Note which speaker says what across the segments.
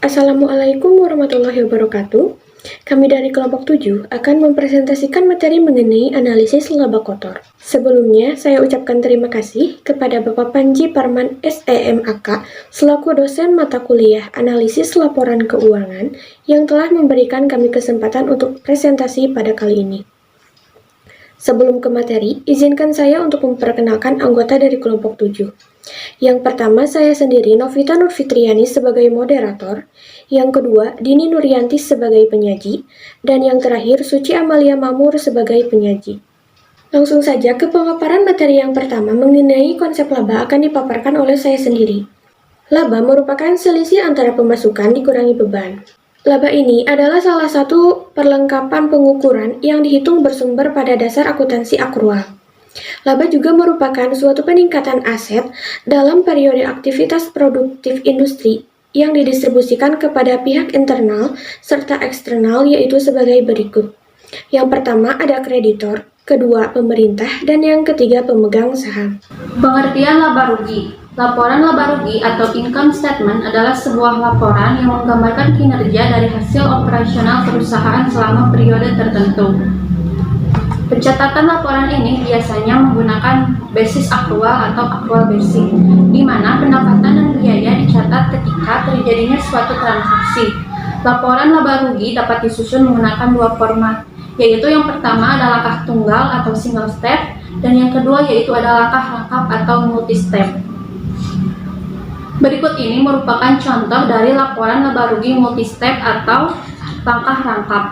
Speaker 1: Assalamualaikum warahmatullahi wabarakatuh. Kami dari kelompok 7 akan mempresentasikan materi mengenai analisis laba kotor. Sebelumnya, saya ucapkan terima kasih kepada Bapak Panji Parman SEMAK selaku dosen mata kuliah analisis laporan keuangan yang telah memberikan kami kesempatan untuk presentasi pada kali ini. Sebelum ke materi, izinkan saya untuk memperkenalkan anggota dari kelompok 7. Yang pertama, saya sendiri Novita Nurfitriani sebagai moderator. Yang kedua, Dini Nuryanti sebagai penyaji. Dan yang terakhir, Suci Amalia Mamur sebagai penyaji. Langsung saja ke pemaparan materi yang pertama mengenai konsep laba akan dipaparkan oleh saya sendiri. Laba merupakan selisih antara pemasukan dikurangi beban. Laba ini adalah salah satu perlengkapan pengukuran yang dihitung bersumber pada dasar akuntansi akrual. Laba juga merupakan suatu peningkatan aset dalam periode aktivitas produktif industri yang didistribusikan kepada pihak internal serta eksternal, yaitu sebagai berikut. Yang pertama ada kreditor, kedua pemerintah, dan yang ketiga pemegang saham.
Speaker 2: Pengertian laba rugi. Laporan laba rugi atau income statement adalah sebuah laporan yang menggambarkan kinerja dari hasil operasional perusahaan selama periode tertentu. Pencatatan laporan ini biasanya menggunakan basis akrual atau akrual basic, di mana pendapatan dan biaya dicatat ketika terjadinya suatu transaksi. Laporan laba rugi dapat disusun menggunakan dua format, yaitu yang pertama adalah langkah tunggal atau single step, dan yang kedua yaitu adalah langkah rangkap atau multi step. Berikut ini merupakan contoh dari laporan laba rugi multi step atau langkah rangkap.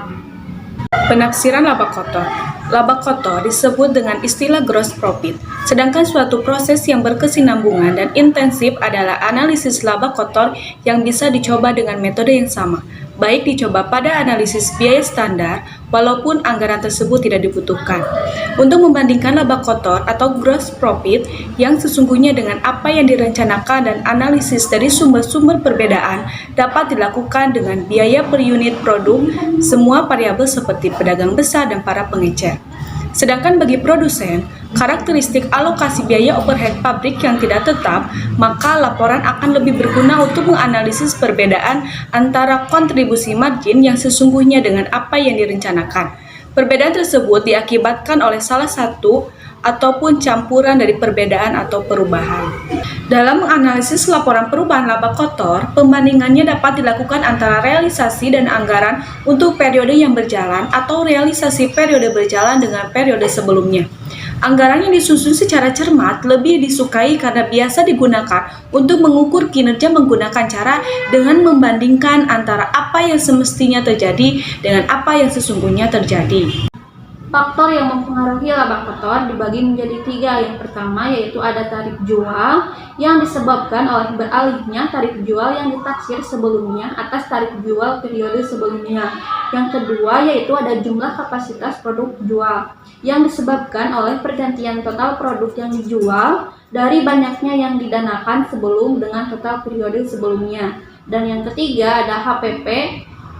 Speaker 3: Penafsiran laba kotor. Laba kotor disebut dengan istilah gross profit, sedangkan suatu proses yang berkesinambungan dan intensif adalah analisis laba kotor yang bisa dicoba dengan metode yang sama, baik dicoba pada analisis biaya standar, walaupun anggaran tersebut tidak dibutuhkan. Untuk membandingkan laba kotor atau gross profit yang sesungguhnya dengan apa yang direncanakan dan analisis dari sumber-sumber perbedaan dapat dilakukan dengan biaya per unit produk, semua variabel seperti pedagang besar dan para pengecer. Sedangkan bagi produsen, karakteristik alokasi biaya overhead pabrik yang tidak tetap, maka laporan akan lebih berguna untuk menganalisis perbedaan antara kontribusi margin yang sesungguhnya dengan apa yang direncanakan. Perbedaan tersebut diakibatkan oleh salah satu ataupun campuran dari perbedaan atau perubahan. Dalam menganalisis laporan perubahan laba kotor, pembandingannya dapat dilakukan antara realisasi dan anggaran untuk periode yang berjalan atau realisasi periode berjalan dengan periode sebelumnya. Anggaran yang disusun secara cermat lebih disukai karena biasa digunakan untuk mengukur kinerja menggunakan cara dengan membandingkan antara apa yang semestinya terjadi dengan apa yang sesungguhnya terjadi.
Speaker 2: Faktor yang mempengaruhi laba kotor dibagi menjadi tiga. Yang pertama yaitu ada tarif jual yang disebabkan oleh beralihnya tarif jual yang ditaksir sebelumnya atas tarif jual periode sebelumnya. Yang kedua yaitu ada jumlah kapasitas produk jual yang disebabkan oleh pergantian total produk yang dijual dari banyaknya yang didanakan sebelum dengan total periode sebelumnya. Dan yang ketiga ada HPP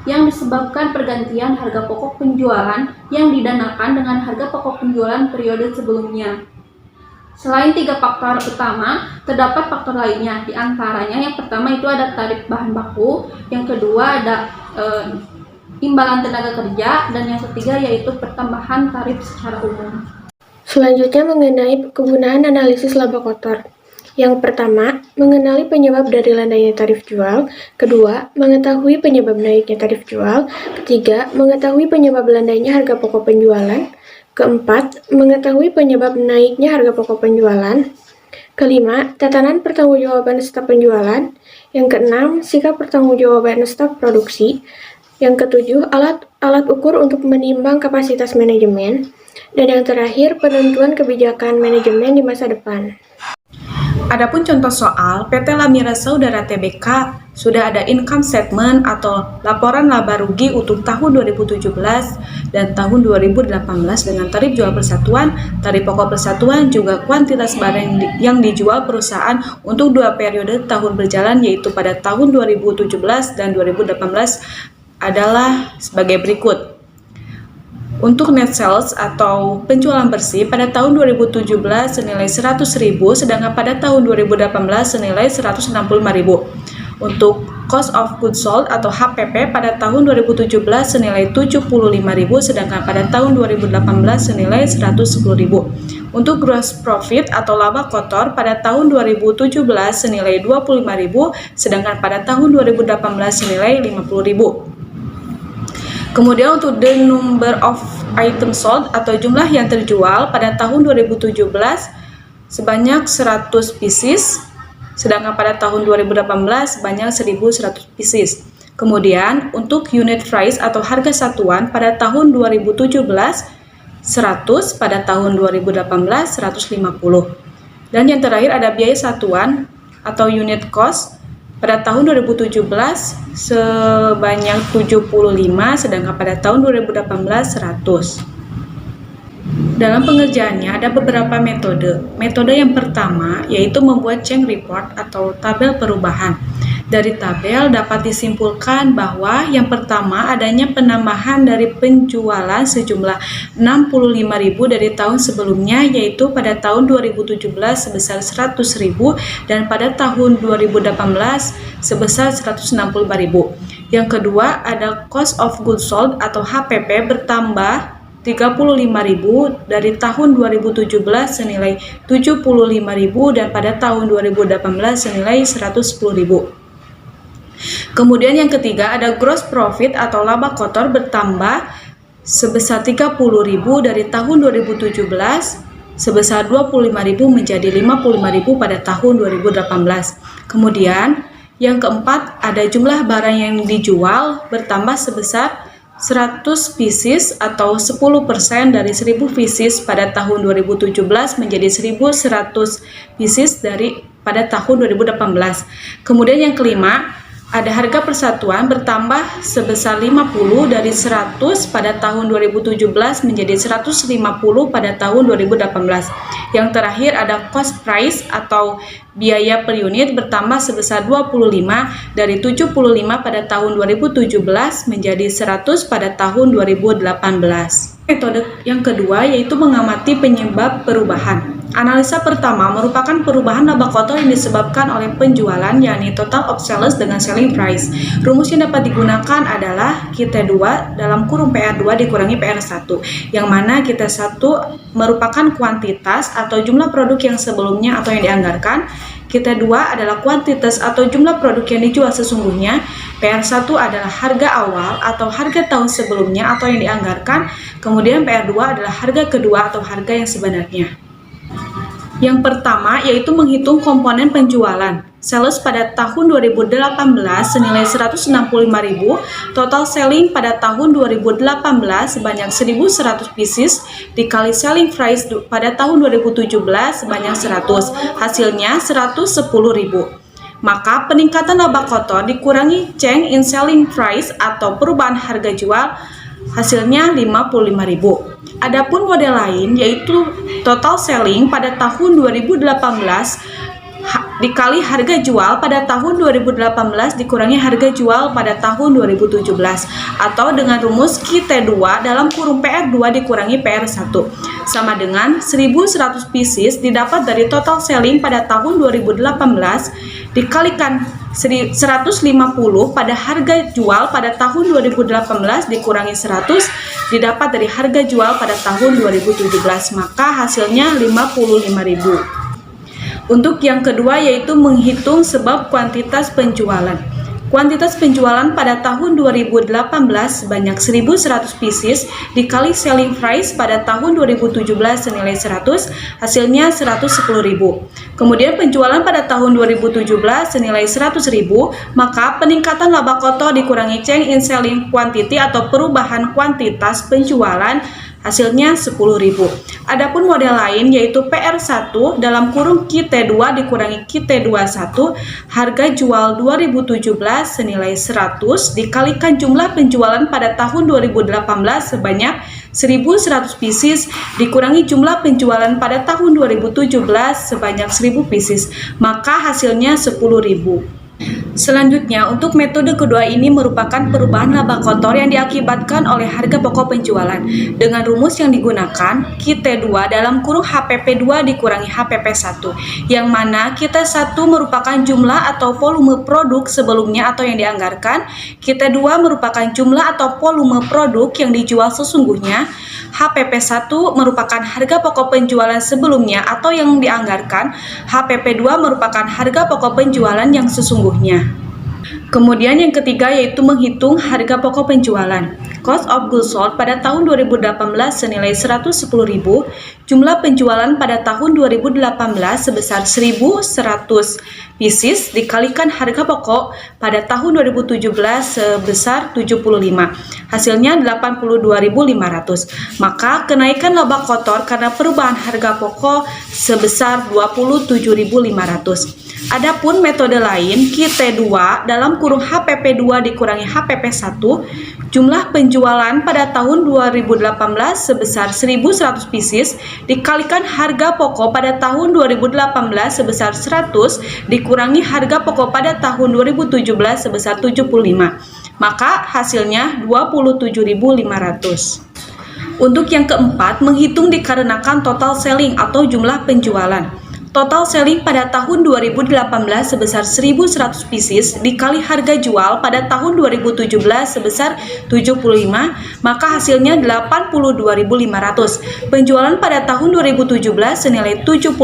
Speaker 2: yang disebabkan pergantian harga pokok penjualan yang didanakan dengan harga pokok penjualan periode sebelumnya. Selain tiga faktor utama, terdapat faktor lainnya. Di antaranya yang pertama itu ada tarif bahan baku, yang kedua ada imbalan tenaga kerja, dan yang ketiga yaitu pertambahan tarif secara umum.
Speaker 1: Selanjutnya mengenai kegunaan analisis laba kotor. Yang pertama, mengenali penyebab dari landainya tarif jual. Kedua, mengetahui penyebab naiknya tarif jual. Ketiga, mengetahui penyebab landainya harga pokok penjualan. Keempat, mengetahui penyebab naiknya harga pokok penjualan. Kelima, tatanan pertanggungjawaban staf penjualan. Yang keenam, sikap pertanggungjawaban staf produksi. Yang ketujuh, alat ukur untuk menimbang kapasitas manajemen. Dan yang terakhir, penentuan kebijakan manajemen di masa depan.
Speaker 3: Adapun contoh soal, PT Lamira Saudara Tbk sudah ada income statement atau laporan laba rugi untuk tahun 2017 dan tahun 2018 dengan tarif jual persatuan, tarif pokok persatuan, juga kuantitas barang yang dijual perusahaan untuk dua periode tahun berjalan, yaitu pada tahun 2017 dan 2018 adalah sebagai berikut. Untuk net sales atau penjualan bersih pada tahun 2017 senilai 100.000, sedangkan pada tahun 2018 senilai 165.000. Untuk Cost of Goods Sold atau HPP pada tahun 2017 senilai 75.000, sedangkan pada tahun 2018 senilai 110.000. Untuk gross profit atau laba kotor pada tahun 2017 senilai 25.000, sedangkan pada tahun 2018 senilai 50.000. Kemudian untuk the number of items sold atau jumlah yang terjual pada tahun 2017 sebanyak 100 pieces, sedangkan pada tahun 2018 sebanyak 1.100 pieces. Kemudian untuk unit price atau harga satuan pada tahun 2017 100, pada tahun 2018 150. Dan yang terakhir ada biaya satuan atau unit cost pada tahun 2017 sebanyak 75, sedangkan pada tahun 2018 100. Dalam pengerjaannya ada beberapa metode. Metode yang pertama yaitu membuat change report atau tabel perubahan. Dari tabel dapat disimpulkan bahwa yang pertama adanya penambahan dari penjualan sejumlah 65.000 dari tahun sebelumnya, yaitu pada tahun 2017 sebesar 100.000 dan pada tahun 2018 sebesar 165.000. Yang kedua ada cost of goods sold atau HPP bertambah 35.000 dari tahun 2017 senilai 75.000 dan pada tahun 2018 senilai 110.000. Kemudian yang ketiga ada gross profit atau laba kotor bertambah sebesar 30.000 dari tahun 2017 sebesar 25.000 menjadi 55.000 pada tahun 2018. Kemudian yang keempat ada jumlah barang yang dijual bertambah sebesar 100 pieces atau 10% dari 1.000 pieces pada tahun 2017 menjadi 1.100 pieces pada tahun 2018. Kemudian yang kelima ada harga persatuan bertambah sebesar 50 dari 100 pada tahun 2017 menjadi 150 pada tahun 2018. Yang terakhir ada cost price atau biaya per unit bertambah sebesar 25 dari 75 pada tahun 2017 menjadi 100 pada tahun 2018. Metode yang kedua yaitu mengamati penyebab perubahan. Analisa pertama merupakan perubahan laba kotor yang disebabkan oleh penjualan, yakni total of sales dengan selling price. Rumus yang dapat digunakan adalah QT2 dalam kurung PR2 dikurangi PR1, yang mana QT1 merupakan kuantitas atau jumlah produk yang sebelumnya atau yang dianggarkan. QT2 adalah kuantitas atau jumlah produk yang dijual sesungguhnya. PR1 adalah harga awal atau harga tahun sebelumnya atau yang dianggarkan. Kemudian PR2 adalah harga kedua atau harga yang sebenarnya. Yang pertama yaitu menghitung komponen penjualan. Sales pada tahun 2018 senilai 165.000, total selling pada tahun 2018 sebanyak 1.100 pieces dikali selling price pada tahun 2017 sebanyak 100, hasilnya 110.000. Maka peningkatan laba kotor dikurangi change in selling price atau perubahan harga jual, hasilnya 55.000. Adapun model lain yaitu total selling pada tahun 2018 dikali harga jual pada tahun 2018 dikurangi harga jual pada tahun 2017 atau dengan rumus QT2 dalam kurung PR2 dikurangi PR1 sama dengan 1.100 pieces didapat dari total selling pada tahun 2018 dikalikan 150 pada harga jual pada tahun 2018 dikurangi 100 didapat dari harga jual pada tahun 2017, maka hasilnya 55.000. Untuk yang kedua yaitu menghitung sebab kuantitas penjualan. Kuantitas penjualan pada tahun 2018 sebanyak 1.100 pieces dikali selling price pada tahun 2017 senilai 100, hasilnya 110.000. Kemudian penjualan pada tahun 2017 senilai 100.000, maka peningkatan laba kotor dikurangi change in selling quantity atau perubahan kuantitas penjualan, hasilnya 10.000. Adapun model lain yaitu PR1 dalam kurung QT2 dikurangi QT21, harga jual 2017 senilai 100 dikalikan jumlah penjualan pada tahun 2018 sebanyak 1.100 pieces dikurangi jumlah penjualan pada tahun 2017 sebanyak 1.000 pieces, maka hasilnya 10.000. Selanjutnya, untuk metode kedua ini merupakan perubahan laba kotor yang diakibatkan oleh harga pokok penjualan. Dengan rumus yang digunakan, QT2 dalam kurung HPP2 dikurangi HPP1, yang mana QT1 merupakan jumlah atau volume produk sebelumnya atau yang dianggarkan, QT2 merupakan jumlah atau volume produk yang dijual sesungguhnya, HPP1 merupakan harga pokok penjualan sebelumnya atau yang dianggarkan, HPP2 merupakan harga pokok penjualan yang sesungguhnya. Kemudian yang ketiga yaitu menghitung harga pokok penjualan. Cost of goods sold pada tahun 2018 senilai 110.000, jumlah penjualan pada tahun 2018 sebesar 1.100 pieces dikalikan harga pokok pada tahun 2017 sebesar 75. Hasilnya 82.500. Maka kenaikan laba kotor karena perubahan harga pokok sebesar 27.500. Adapun metode lain, QT2 dalam kurung HPP2 dikurangi HPP1, jumlah penjualan pada tahun 2018 sebesar 1.100 pieces dikalikan harga pokok pada tahun 2018 sebesar 100 dikurangi harga pokok pada tahun 2017 sebesar 75. Maka hasilnya 27.500. Untuk yang keempat, menghitung dikarenakan total selling atau jumlah penjualan. Total selling pada tahun 2018 sebesar 1.100 pieces dikali harga jual pada tahun 2017 sebesar 75, maka hasilnya 82.500. Penjualan pada tahun 2017 senilai 75.000,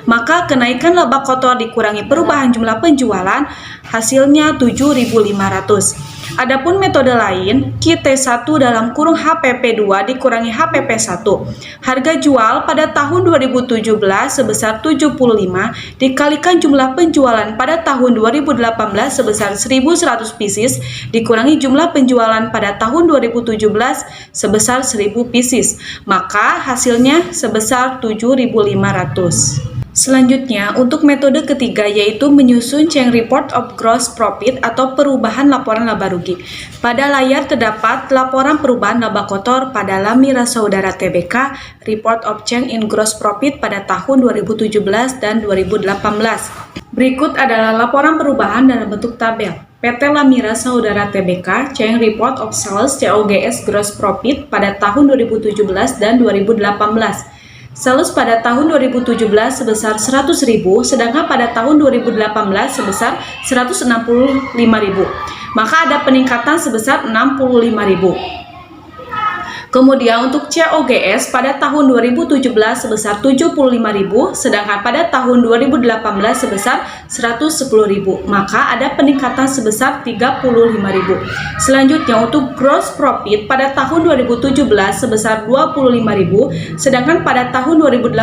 Speaker 3: maka kenaikan laba kotor dikurangi perubahan jumlah penjualan, hasilnya 7.500. Adapun metode lain, QT1 dalam kurung HPP2 dikurangi HPP1. Harga jual pada tahun 2017 sebesar 75 dikalikan jumlah penjualan pada tahun 2018 sebesar 1.100 pieces dikurangi jumlah penjualan pada tahun 2017 sebesar 1.000 pieces. Maka hasilnya sebesar 7.500. Selanjutnya, untuk metode ketiga yaitu menyusun Change Report of Gross Profit atau perubahan laporan laba rugi. Pada layar terdapat laporan perubahan laba kotor pada Lamira Saudara Tbk, Report of Change in Gross Profit pada tahun 2017 dan 2018. Berikut adalah laporan perubahan dalam bentuk tabel. PT Lamira Saudara Tbk, Change Report of Sales COGS Gross Profit pada tahun 2017 dan 2018. Sales pada tahun 2017 sebesar 100.000, sedangkan pada tahun 2018 sebesar 165.000. Maka ada peningkatan sebesar 65.000. Kemudian untuk COGS pada tahun 2017 sebesar 75.000, sedangkan pada tahun 2018 sebesar 110.000. Maka ada peningkatan sebesar 35.000. Selanjutnya untuk gross profit pada tahun 2017 sebesar 25.000, sedangkan pada tahun 2018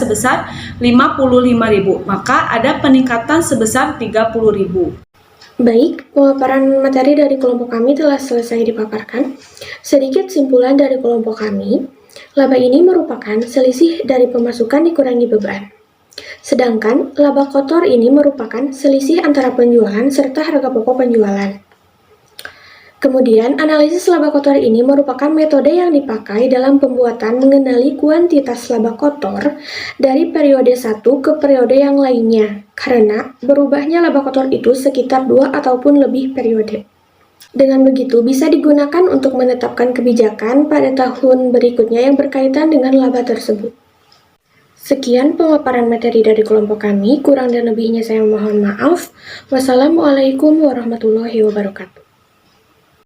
Speaker 3: sebesar 55.000. Maka ada peningkatan sebesar 30.000.
Speaker 1: Baik, pemaparan materi dari kelompok kami telah selesai dipaparkan. Sedikit simpulan dari kelompok kami, laba ini merupakan selisih dari pemasukan dikurangi beban. Sedangkan laba kotor ini merupakan selisih antara penjualan serta harga pokok penjualan. Kemudian, analisis laba kotor ini merupakan metode yang dipakai dalam pembuatan mengenali kuantitas laba kotor dari periode satu ke periode yang lainnya, karena berubahnya laba kotor itu sekitar 2 ataupun lebih periode. Dengan begitu, bisa digunakan untuk menetapkan kebijakan pada tahun berikutnya yang berkaitan dengan laba tersebut. Sekian pemaparan materi dari kelompok kami, kurang dan lebihnya saya mohon maaf. Wassalamualaikum warahmatullahi wabarakatuh.